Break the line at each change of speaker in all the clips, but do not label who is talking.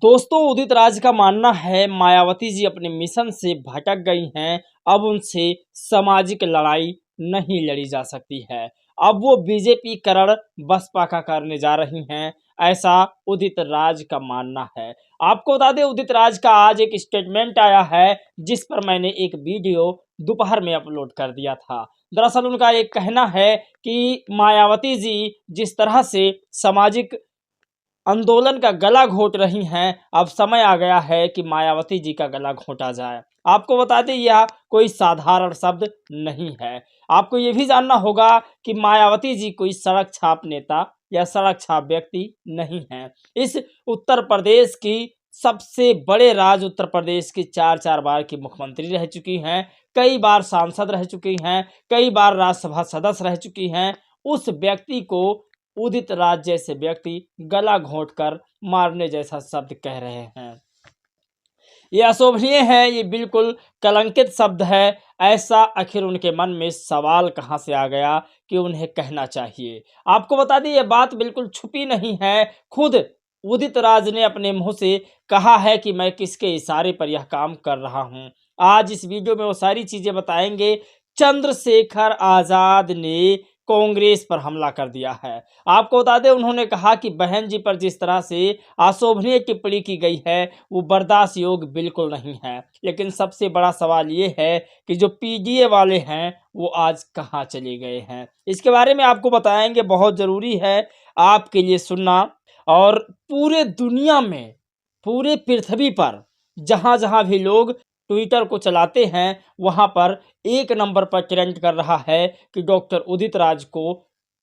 दोस्तों उदित राज का मानना है मायावती जी अपने मिशन से भटक गई हैं। अब उनसे सामाजिक लड़ाई नहीं लड़ी जा सकती है। अब वो बीजेपी करण बसपा का करने जा रही हैं, ऐसा उदित राज का मानना है। आपको बता दें उदित राज का आज एक स्टेटमेंट आया है, जिस पर मैंने एक वीडियो दोपहर में अपलोड कर दिया था। दरअसल उनका एक कहना है कि मायावती जी जिस तरह से सामाजिक आंदोलन का गला घोट रही हैं, अब समय आ गया है कि मायावती जी का गला घोटा जाए। आपको बता दें यह कोई साधारण शब्द नहीं है। आपको ये भी जानना होगा कि मायावती जी कोई सड़क छाप नेता या सड़क छाप व्यक्ति नहीं है। इस उत्तर प्रदेश की सबसे बड़े राज्य उत्तर प्रदेश की चार बार की मुख्यमंत्री रह चुकी हैं, कई बार सांसद रह चुकी हैं, कई बार राज्यसभा सदस्य रह चुकी हैं। उस व्यक्ति को उदित राज जैसे व्यक्ति गला घोंटकर मारने जैसा शब्द कह रहे हैं। ये अशोभनीय है, ये बिल्कुल कलंकित शब्द है। ऐसा आखिर उनके मन में सवाल कहाँ से आ गया कि उन्हें कहना चाहिए। आपको बता दें ये बात बिल्कुल छुपी नहीं है। खुद उदित राज ने अपने मुंह से कहा है कि मैं किसके इशारे पर यह काम कर रहा हूं। आज इस वीडियो में वो सारी चीजें बताएंगे। चंद्रशेखर आजाद ने कांग्रेस पर हमला कर दिया है। आपको बता दें उन्होंने कहा कि बहन जी पर जिस तरह से अशोभनीय टिप्पणी की गई है वो बर्दाश्त योग्य बिल्कुल नहीं है। लेकिन सबसे बड़ा सवाल ये है कि जो पीडीए वाले हैं वो आज कहाँ चले गए हैं। इसके बारे में आपको बताएंगे, बहुत ज़रूरी है आपके लिए सुनना। और पूरे दुनिया में, पूरे पृथ्वी पर जहाँ जहाँ भी लोग ट्विटर को चलाते हैं वहां पर एक नंबर पर ट्रेंड कर रहा है कि डॉक्टर उदित राज को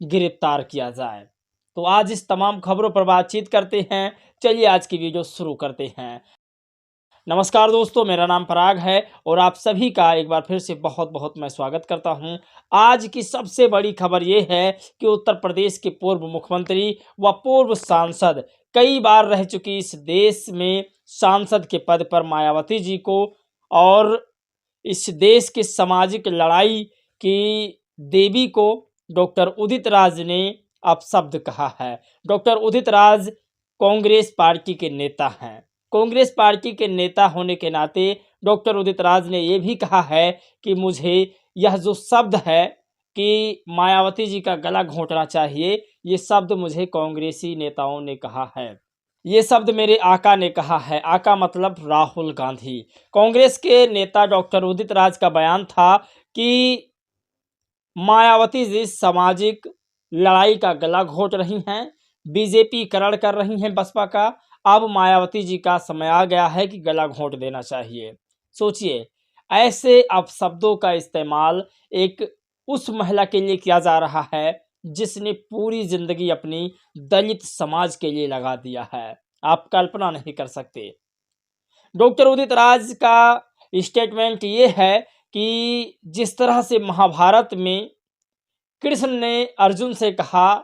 गिरफ्तार किया जाए। तो आज इस तमाम खबरों पर बातचीत करते हैं। चलिए आज की वीडियो शुरू करते हैं। नमस्कार दोस्तों, मेरा नाम पराग है और आप सभी का एक बार फिर से बहुत बहुत मैं स्वागत करता हूं। आज की सबसे बड़ी खबर ये है कि उत्तर प्रदेश के पूर्व मुख्यमंत्री व पूर्व सांसद, कई बार रह चुकी इस देश में सांसद के पद पर मायावती जी को और इस देश की सामाजिक लड़ाई की देवी को डॉक्टर उदित राज ने अपशब्द कहा है। डॉक्टर उदित राज कांग्रेस पार्टी के नेता हैं। कांग्रेस पार्टी के नेता होने के नाते डॉक्टर उदित राज ने यह भी कहा है कि मुझे यह जो शब्द है कि मायावती जी का गला घोंटना चाहिए, ये शब्द मुझे कांग्रेसी नेताओं ने कहा है। ये शब्द मेरे आका ने कहा है। आका मतलब राहुल गांधी। कांग्रेस के नेता डॉक्टर उदित राज का बयान था कि मायावती जी सामाजिक लड़ाई का गला घोंट रही हैं, बीजेपी करण कर रही हैं बसपा का। अब मायावती जी का समय आ गया है कि गला घोंट देना चाहिए। सोचिए, ऐसे अपशब्दों का इस्तेमाल एक उस महिला के लिए किया जा रहा है जिसने पूरी जिंदगी अपनी दलित समाज के लिए लगा दिया है। आप कल्पना नहीं कर सकते। डॉक्टर उदित राज का स्टेटमेंट ये है कि जिस तरह से महाभारत में कृष्ण ने अर्जुन से कहा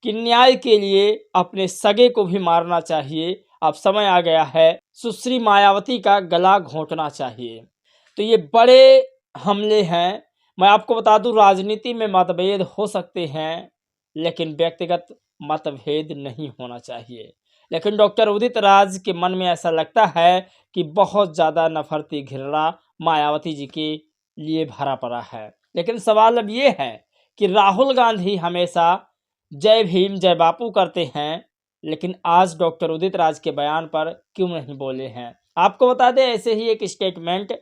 कि न्याय के लिए अपने सगे को भी मारना चाहिए, अब समय आ गया है सुश्री मायावती का गला घोंटना चाहिए। तो ये बड़े हमले हैं। मैं आपको बता दूं, राजनीति में मतभेद हो सकते हैं लेकिन व्यक्तिगत मतभेद नहीं होना चाहिए। लेकिन डॉक्टर उदित राज के मन में ऐसा लगता है कि बहुत ज़्यादा नफरती घृणा मायावती जी के लिए भरा पड़ा है। लेकिन सवाल अब ये है कि राहुल गांधी हमेशा जय भीम जय बापू करते हैं, लेकिन आज डॉक्टर उदित राज के बयान पर क्यों नहीं बोले हैं। आपको बता दें ऐसे ही एक स्टेटमेंट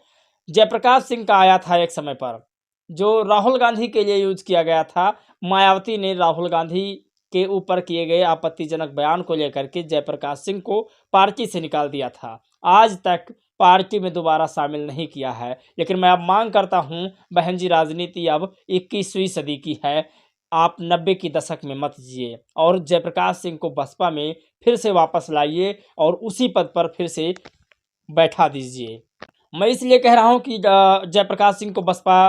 जयप्रकाश सिंह का आया था एक समय पर, जो राहुल गांधी के लिए यूज किया गया था। मायावती ने राहुल गांधी के ऊपर किए गए आपत्तिजनक बयान को लेकर के जयप्रकाश सिंह को पार्टी से निकाल दिया था। आज तक पार्टी में दोबारा शामिल नहीं किया है। लेकिन मैं अब मांग करता हूं, बहन जी राजनीति अब 21वीं सदी की है, आप 90 की दशक में मत जिए और जयप्रकाश सिंह को बसपा में फिर से वापस लाइए और उसी पद पर फिर से बैठा दीजिए। मैं इसलिए कह रहा हूं कि जयप्रकाश सिंह को बसपा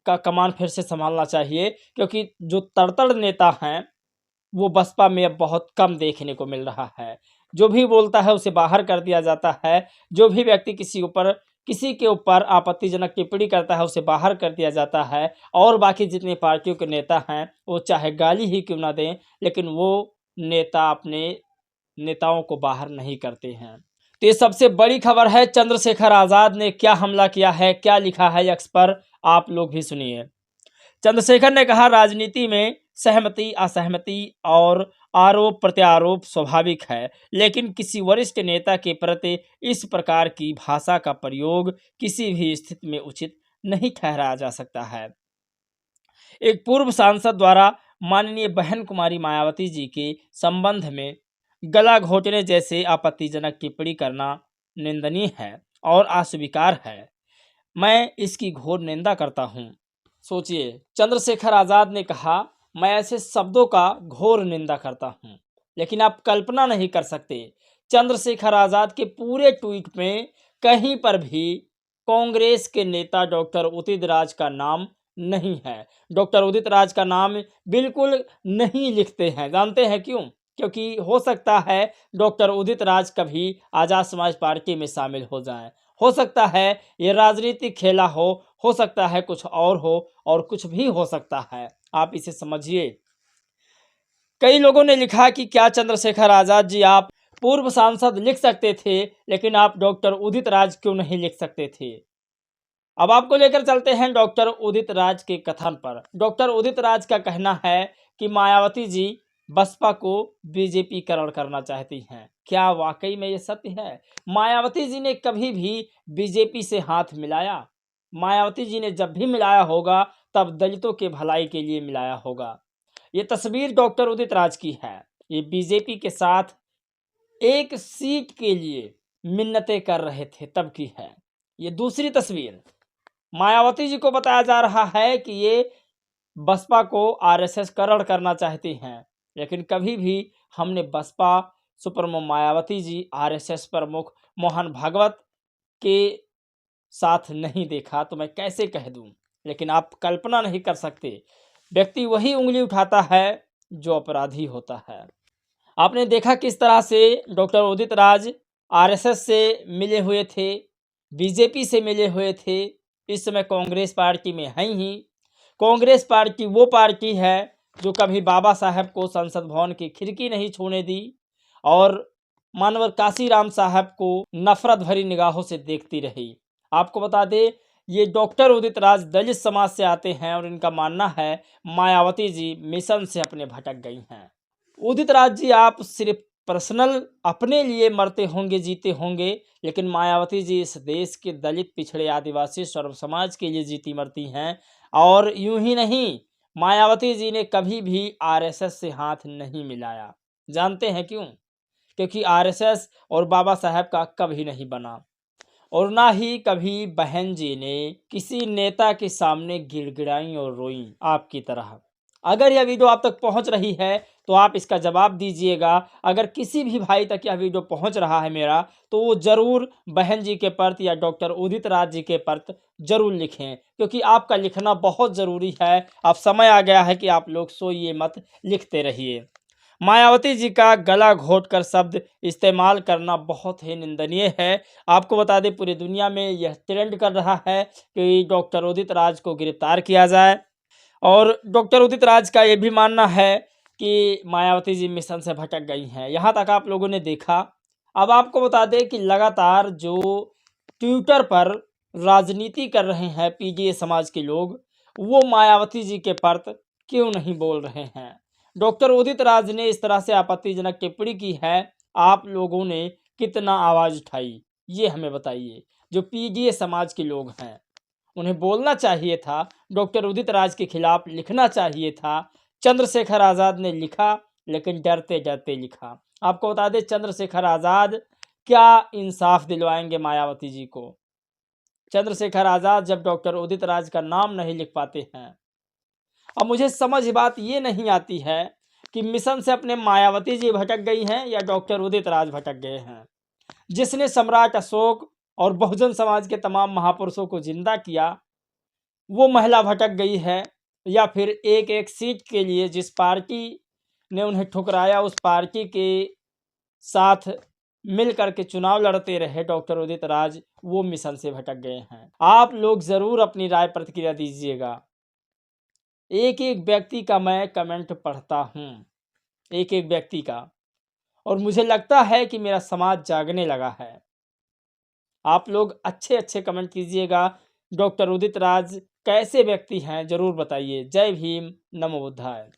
का कमान फिर से संभालना चाहिए, क्योंकि जो तड़तड़ नेता हैं वो बसपा में अब बहुत कम देखने को मिल रहा है। जो भी बोलता है उसे बाहर कर दिया जाता है। जो भी व्यक्ति किसी के ऊपर आपत्तिजनक टिप्पणी करता है उसे बाहर कर दिया जाता है। और बाकी जितनी पार्टियों के नेता हैं वो चाहे गाली ही क्यों ना दें, लेकिन वो नेता अपने नेताओं को बाहर नहीं करते हैं। तो ये सबसे बड़ी खबर है, चंद्रशेखर आज़ाद ने क्या हमला किया है, क्या लिखा है एक्स पर, आप लोग भी सुनिए। चंद्रशेखर ने कहा, राजनीति में सहमति असहमति और आरोप प्रत्यारोप स्वाभाविक है, लेकिन किसी वरिष्ठ नेता के प्रति इस प्रकार की भाषा का प्रयोग किसी भी स्थिति में उचित नहीं ठहराया जा सकता है। एक पूर्व सांसद द्वारा माननीय बहन कुमारी मायावती जी के संबंध में गला घोटने जैसे आपत्तिजनक टिप्पणी करना निंदनीय है और अस्वीकार है। मैं इसकी घोर निंदा करता हूँ। सोचिए, चंद्रशेखर आज़ाद ने कहा, मैं ऐसे शब्दों का घोर निंदा करता हूँ। लेकिन आप कल्पना नहीं कर सकते, चंद्रशेखर आज़ाद के पूरे ट्वीट में कहीं पर भी कांग्रेस के नेता डॉक्टर उदित राज का नाम नहीं है। डॉक्टर उदित राज का नाम बिल्कुल नहीं लिखते हैं। जानते हैं क्यों? क्योंकि हो सकता है डॉक्टर उदित राज कभी आज़ाद समाज पार्टी में शामिल हो जाएं। हो सकता है ये राजनीतिक खेला हो सकता है कुछ और हो, और कुछ भी हो सकता है। आप इसे समझिए। कई लोगों ने लिखा कि क्या चंद्रशेखर आज़ाद जी, आप पूर्व सांसद लिख सकते थे, लेकिन आप डॉक्टर उदित राज क्यों नहीं लिख सकते थे? अब आपको लेकर चलते हैं डॉक्टर उदित राज के कथन पर। डॉक्टर उदित राज का कहना है कि मायावती जी बसपा को बीजेपीकरण करना चाहती हैं। क्या वाकई में ये सत्य है? मायावती जी ने कभी भी बीजेपी से हाथ मिलाया? मायावती जी ने जब भी मिलाया होगा तब दलितों के भलाई के लिए मिलाया होगा। ये तस्वीर डॉक्टर उदित राज की है। ये बीजेपी के साथ एक सीट के लिए मिन्नतें कर रहे थे तब की है। ये दूसरी तस्वीर मायावती जी को बताया जा रहा है कि ये बसपा को आरएसएस करण करना चाहती हैं, लेकिन कभी भी हमने बसपा सुप्रीमो मायावती जी आरएसएस प्रमुख मोहन भागवत के साथ नहीं देखा, तो मैं कैसे कह दूं। लेकिन आप कल्पना नहीं कर सकते, व्यक्ति वही उंगली उठाता है जो अपराधी होता है। आपने देखा किस तरह से डॉक्टर उदित राज आरएसएस से मिले हुए थे, बीजेपी से मिले हुए थे। इस समय कांग्रेस पार्टी में हैं ही। कांग्रेस पार्टी वो पार्टी है जो कभी बाबा साहब को संसद भवन की खिड़की नहीं छूने दी और मानवर काशीराम साहब को नफरत भरी निगाहों से देखती रही। आपको बता दें, ये डॉक्टर उदित राज दलित समाज से आते हैं और इनका मानना है मायावती जी मिशन से अपने भटक गई हैं। उदित राज जी, आप सिर्फ पर्सनल अपने लिए मरते होंगे, जीते होंगे, लेकिन मायावती जी इस देश के दलित, पिछड़े, आदिवासी, सर्व समाज के लिए जीती मरती हैं। और यूं ही नहीं, मायावती जी ने कभी भी आरएसएस से हाथ नहीं मिलाया। जानते हैं क्यों? क्योंकि आरएसएस और बाबा साहब का कभी नहीं बना, और ना ही कभी बहन जी ने किसी नेता के सामने गिड़गिड़ाई और रोई आपकी तरह। अगर यह वीडियो आप तक पहुंच रही है तो आप इसका जवाब दीजिएगा। अगर किसी भी भाई तक यह वीडियो पहुंच रहा है मेरा, तो वो ज़रूर बहन जी के प्रति या डॉक्टर उदित राज जी के प्रति ज़रूर लिखें, क्योंकि आपका लिखना बहुत ज़रूरी है। अब समय आ गया है कि आप लोग सोइए मत, लिखते रहिए। मायावती जी का गला घोटकर शब्द इस्तेमाल करना बहुत ही निंदनीय है। आपको बता दें, पूरी दुनिया में यह ट्रेंड कर रहा है कि डॉक्टर उदित राज को गिरफ्तार किया जाए, और डॉक्टर उदित राज का ये भी मानना है कि मायावती जी मिशन से भटक गई हैं। यहाँ तक आप लोगों ने देखा। अब आपको बता दें कि लगातार जो ट्विटर पर राजनीति कर रहे हैं पीडीए समाज के लोग, वो मायावती जी के प्रति क्यों नहीं बोल रहे हैं? डॉक्टर उदित राज ने इस तरह से आपत्तिजनक टिप्पणी की है, आप लोगों ने कितना आवाज़ उठाई, ये हमें बताइए। जो पीडीए समाज के लोग हैं, उन्हें बोलना चाहिए था, डॉक्टर उदित राज के खिलाफ लिखना चाहिए था। चंद्रशेखर आज़ाद ने लिखा, लेकिन डरते डरते लिखा। आपको बता दें, चंद्रशेखर आज़ाद क्या इंसाफ दिलवाएंगे मायावती जी को? चंद्रशेखर आज़ाद जब डॉक्टर उदित राज का नाम नहीं लिख पाते हैं। अब मुझे समझ बात ये नहीं आती है कि मिशन से अपने मायावती जी भटक गई हैं या डॉक्टर उदित राज भटक गए हैं। जिसने सम्राट अशोक और बहुजन समाज के तमाम महापुरुषों को जिंदा किया, वो महिला भटक गई है, या फिर एक एक सीट के लिए जिस पार्टी ने उन्हें ठुकराया, उस पार्टी के साथ मिल करके चुनाव लड़ते रहे डॉक्टर उदित राज, वो मिशन से भटक गए हैं। आप लोग ज़रूर अपनी राय प्रतिक्रिया दीजिएगा। एक एक व्यक्ति का मैं कमेंट पढ़ता हूँ, एक एक व्यक्ति का, और मुझे लगता है कि मेरा समाज जागने लगा है। आप लोग अच्छे अच्छे कमेंट कीजिएगा। डॉक्टर उदित राज कैसे व्यक्ति हैं, जरूर बताइए। जय भीम, नमो बुद्धाय।